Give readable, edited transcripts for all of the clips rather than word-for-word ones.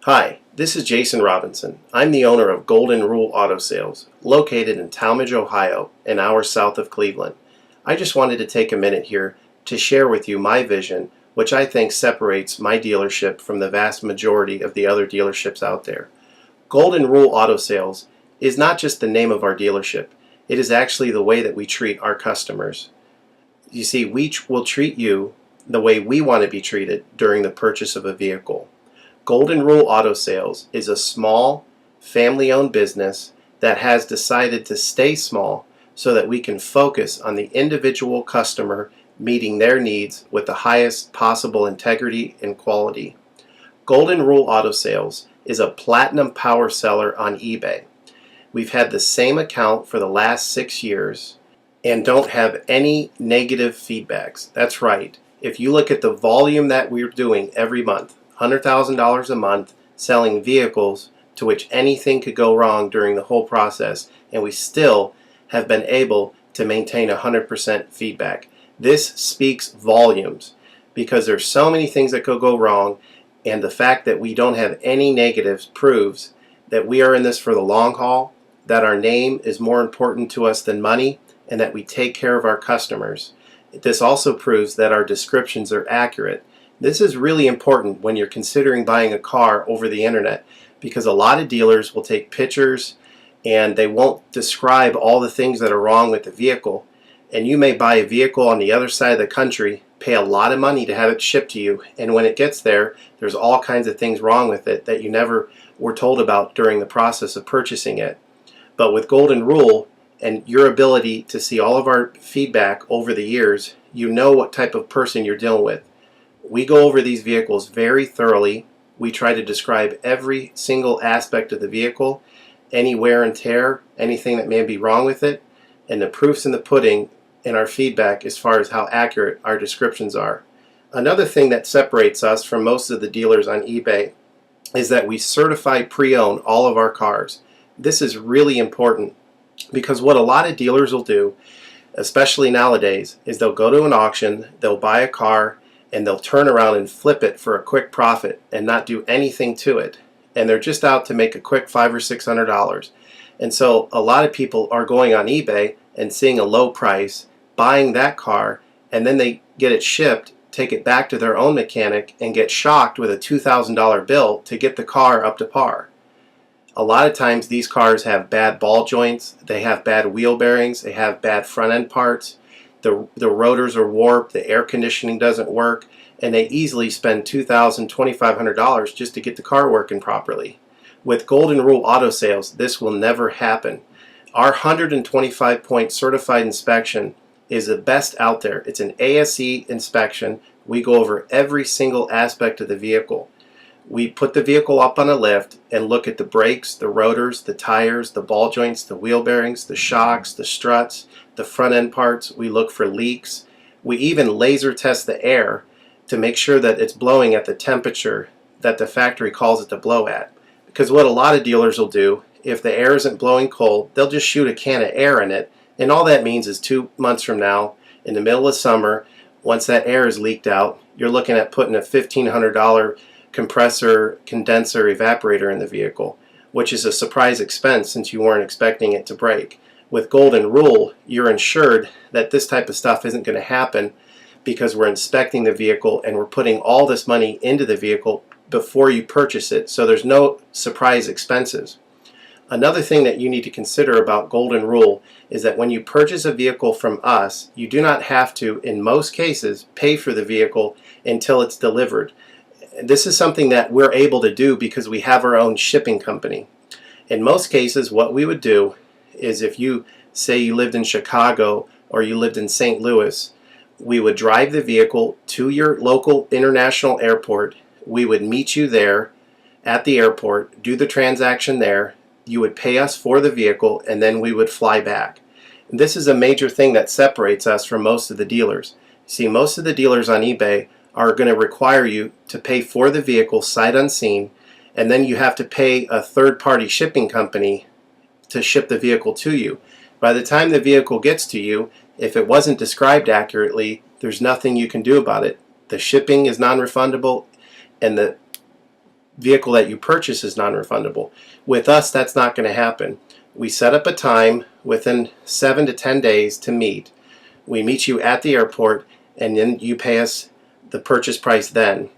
Hi, this is Jason Robinson. I'm the owner of Golden Rule Auto Sales, located in Tallmadge, Ohio, an hour south of Cleveland. I just wanted to take a minute here to share with you my vision, which I think separates my dealership from the vast majority of the other dealerships out there. Golden Rule Auto Sales is not just the name of our dealership, it is actually the way that we treat our customers. You see, we will treat you the way we want to be treated during the purchase of a vehicle. Golden Rule Auto Sales is a small, family-owned business that has decided to stay small so that we can focus on the individual customer meeting their needs with the highest possible integrity and quality. Golden Rule Auto Sales is a platinum power seller on eBay. We've had the same account for the last 6 years and don't have any negative feedbacks. That's right. If you look at the volume that we're doing every month, $100,000 a month selling vehicles to which anything could go wrong during the whole process, and we still have been able to maintain 100% feedback. This speaks volumes because there's so many things that could go wrong, and the fact that we don't have any negatives proves that we are in this for the long haul, that our name is more important to us than money, and that we take care of our customers. This also proves that our descriptions are accurate. This is really important when you're considering buying a car over the internet, because a lot of dealers will take pictures and they won't describe all the things that are wrong with the vehicle. And you may buy a vehicle on the other side of the country, pay a lot of money to have it shipped to you, and when it gets there, there's all kinds of things wrong with it that you never were told about during the process of purchasing it. But with Golden Rule and your ability to see all of our feedback over the years, you know what type of person you're dealing with. We go over these vehicles very thoroughly. We try to describe every single aspect of the vehicle, any wear and tear, anything that may be wrong with it, and the proof's in the pudding in our feedback as far as how accurate our descriptions are. Another thing that separates us from most of the dealers on eBay is that we certify pre-owned all of our cars. This is really important because what a lot of dealers will do, especially nowadays, is they'll go to an auction, they'll buy a car, and they'll turn around and flip it for a quick profit and not do anything to it. And they're just out to make a quick $500 or $600. And so a lot of people are going on eBay and seeing a low price, buying that car, and then they get it shipped, take it back to their own mechanic, and get shocked with a $2,000 bill to get the car up to par. A lot of times these cars have bad ball joints, they have bad wheel bearings, they have bad front end parts. The rotors are warped, the air conditioning doesn't work, and they easily spend $2,000, $2,500 just to get the car working properly. With Golden Rule Auto Sales, this will never happen. Our 125-point certified inspection is the best out there. It's an ASE inspection. We go over every single aspect of the vehicle. We put the vehicle up on a lift and look at the brakes, the rotors, the tires, the ball joints, the wheel bearings, the shocks, the struts, the front end parts. We look for leaks. We even laser test the air to make sure that it's blowing at the temperature that the factory calls it to blow at. Because what a lot of dealers will do, if the air isn't blowing cold, they'll just shoot a can of air in it, and all that means is 2 months from now, in the middle of summer, once that air is leaked out, you're looking at putting a $1,500 compressor, condenser, evaporator in the vehicle, which is a surprise expense since you weren't expecting it to break. With Golden Rule, you're insured that this type of stuff isn't going to happen because we're inspecting the vehicle and we're putting all this money into the vehicle before you purchase it, so there's no surprise expenses. Another thing that you need to consider about Golden Rule is that when you purchase a vehicle from us, you do not have to, in most cases, pay for the vehicle until it's delivered. This is something that we're able to do because we have our own shipping company. In most cases, what we would do is if you say you lived in Chicago or you lived in St. Louis, we would drive the vehicle to your local international airport. We would meet you there at the airport, do the transaction there. You would pay us for the vehicle, and then we would fly back. And this is a major thing that separates us from most of the dealers. See, most of the dealers on eBay are going to require you to pay for the vehicle sight unseen, and then you have to pay a third-party shipping company to ship the vehicle to you. By the time the vehicle gets to you, if it wasn't described accurately, there's nothing you can do about it. The shipping is non-refundable, and the vehicle that you purchase is non-refundable. With us, that's not going to happen. We set up a time within 7 to 10 days to meet. We meet you at the airport, and then you pay us the purchase price then.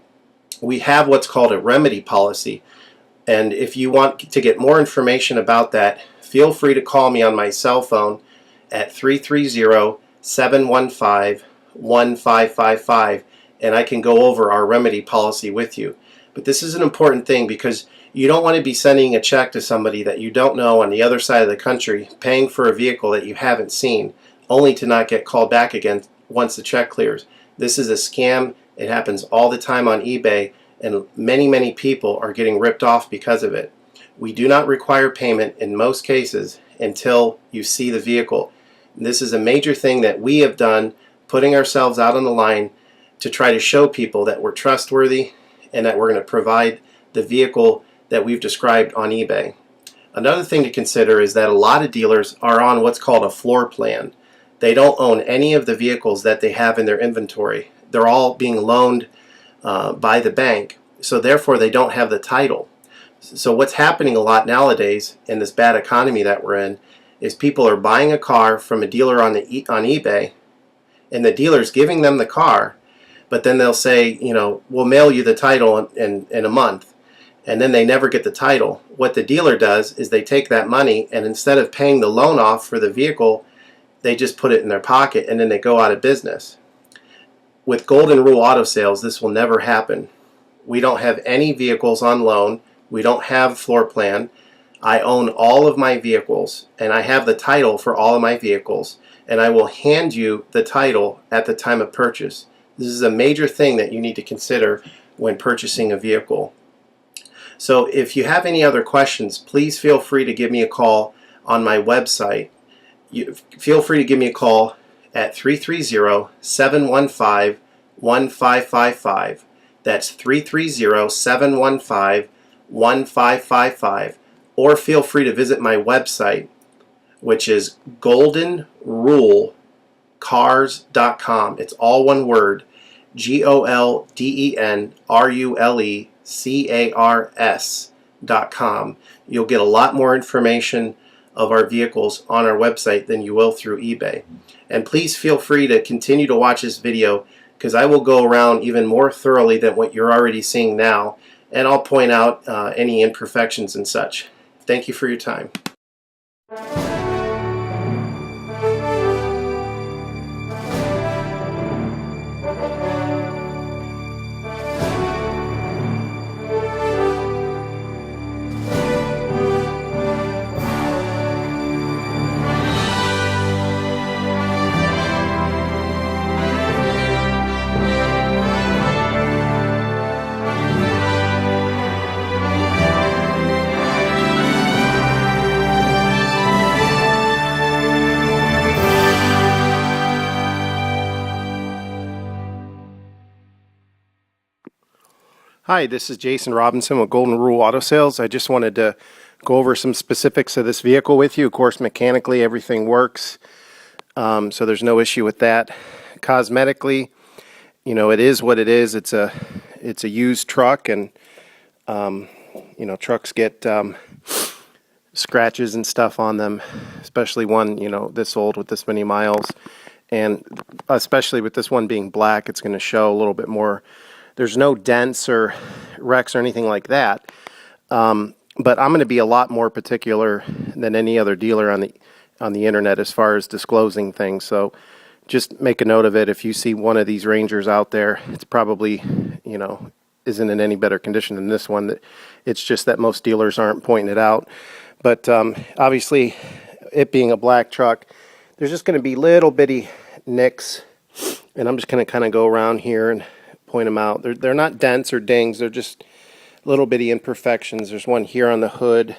We have what's called a remedy policy, and if you want to get more information about that, feel free to call me on my cell phone at 330-715-1555, and I can go over our remedy policy with you. But this is an important thing because you don't want to be sending a check to somebody that you don't know on the other side of the country, paying for a vehicle that you haven't seen, only to not get called back again once the check clears. This is a scam. It happens all the time on eBay, and many people are getting ripped off because of it. We do not require payment in most cases until you see the vehicle. This is a major thing that we have done, putting ourselves out on the line to try to show people that we're trustworthy and that we're going to provide the vehicle that we've described on eBay. Another thing to consider is that a lot of dealers are on what's called a floor plan. They don't own any of the vehicles that they have in their inventory. They're all being loaned by the bank, so therefore they don't have the title. So what's happening a lot nowadays in this bad economy that we're in is people are buying a car from a dealer on eBay, and the dealer's giving them the car, but then they'll say, we'll mail you the title in a month, and then they never get the title. What the dealer does is they take that money, and instead of paying the loan off for the vehicle, they just put it in their pocket, and then they go out of business. With Golden Rule Auto Sales, this will never happen. We don't have any vehicles on loan. We don't have floor plan. I own all of my vehicles, and I have the title for all of my vehicles, and I will hand you the title at the time of purchase. This is a major thing that you need to consider when purchasing a vehicle. So if you have any other questions, please feel free to give me a call on my website. Feel free to give me a call at 330-715-1555. That's 330-715-1555. Or feel free to visit my website, which is goldenrulecars.com. It's all one word, goldenrulecars.com. You'll get a lot more information of our vehicles on our website than you will through eBay. And please feel free to continue to watch this video, because I will go around even more thoroughly than what you're already seeing now, and I'll point out any imperfections and such. Thank you for your time. Hi, this is Jason Robinson with Golden Rule Auto Sales. I just wanted to go over some specifics of this vehicle with you. Of course, mechanically, everything works, so there's no issue with that. Cosmetically, it is what it is. It's a used truck, and trucks get scratches and stuff on them, especially one this old with this many miles, and especially with this one being black, it's going to show a little bit more. There's no dents or wrecks or anything like that, but I'm going to be a lot more particular than any other dealer on the internet as far as disclosing things. So just make a note of it. If you see one of these Rangers out there, it's probably isn't in any better condition than this one. It's just that most dealers aren't pointing it out. But obviously, it being a black truck, there's just going to be little bitty nicks, and I'm just going to kind of go around here and point them out. They're not dents or dings. They're just little bitty imperfections. There's one here on the hood,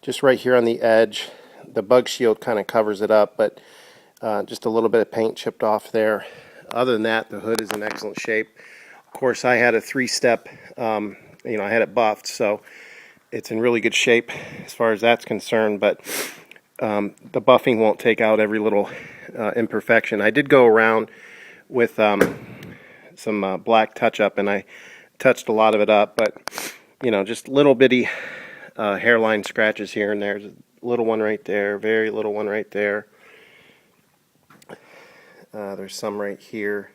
just right here on the edge. The bug shield kind of covers it up, but just a little bit of paint chipped off there. Other than that, the hood is in excellent shape. Of course, I had a 3-step, I had it buffed, so it's in really good shape as far as that's concerned, but the buffing won't take out every little imperfection. I did go around with some black touch-up, and I touched a lot of it up, but you know, just little bitty hairline scratches here and there. There's a little one right there, very little one right there. There's some right here.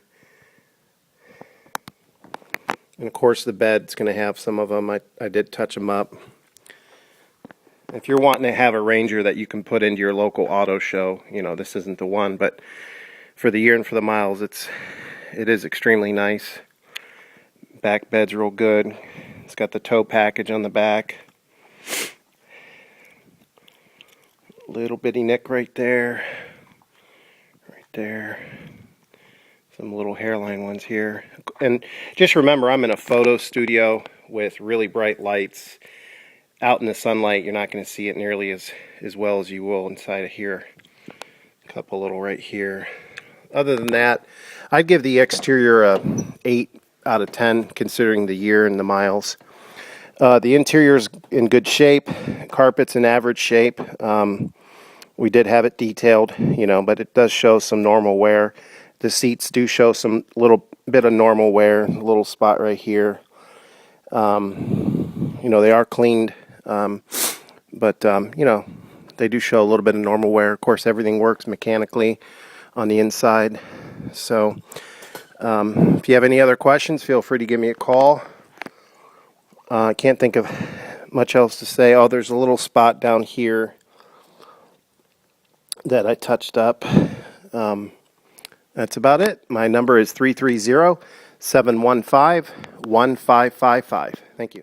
And of course the bed's going to have some of them. I did touch them up. If you're wanting to have a Ranger that you can put into your local auto show, you know, this isn't the one, but for the year and for the miles, it is extremely nice. Back bed's real good. It's got the tow package on the back. Little bitty nick right there. Right there. Some little hairline ones here. And just remember, I'm in a photo studio with really bright lights. Out in the sunlight, you're not going to see it nearly as well as you will inside of here. A couple little right here. Other than that, I'd give the exterior a 8 out of 10, considering the year and the miles. The interior's in good shape. Carpet's in average shape. We did have it detailed, you know, but it does show some normal wear. The seats do show some little bit of normal wear. A little spot right here. You know, they are cleaned. But you know, they do show a little bit of normal wear. Of course, everything works mechanically on the inside. So if you have any other questions, feel free to give me a call. I can't think of much else to say. Oh, there's a little spot down here that I touched up. That's about it. My number is 330-715-1555. Thank you.